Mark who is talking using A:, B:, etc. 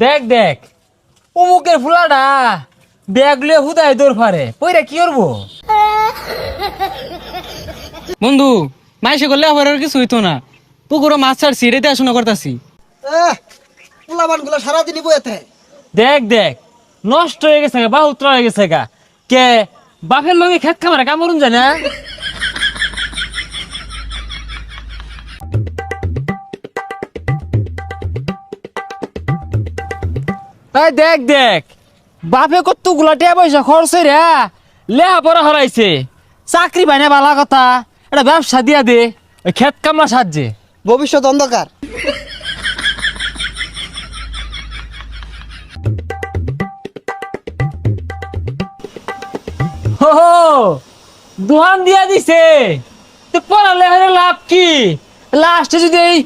A: দেখ দেখ অমুকের ফুলাটা ব্যাগ লিয়ে হুদায় দৌড় ফারে পইরা কি করবো?
B: বন্ধু মাইসে করলে আবার আর কিছু হইতো না। পুকুরও মাছ ছাড়ছি, রেতে আসনা করতাছি।
C: পোলাবান গুলো সারাদিনই বইতে।
A: দেখ দেখ নষ্ট হয়ে গেছে গা, বাহুত্র হয়ে গেছে গা। কে বাপের লগে খেত খামারে কামড়ুন যায় না? তাই দেখ দেখ বাপে কত গুলাটিয়া পয়সা খরচ রে লেহা পড়া হরাইছে, চাকরি পাই না বালা কথা, এটা ব্যবসা দিয়া দে ওই খেত কামলা সাহায্যে।
C: ভবিষ্যৎ অন্ধকার।
A: হো দোহান দিয়া দিছে, তো পড়ালে লাভ কি? লাস্টে যদি এই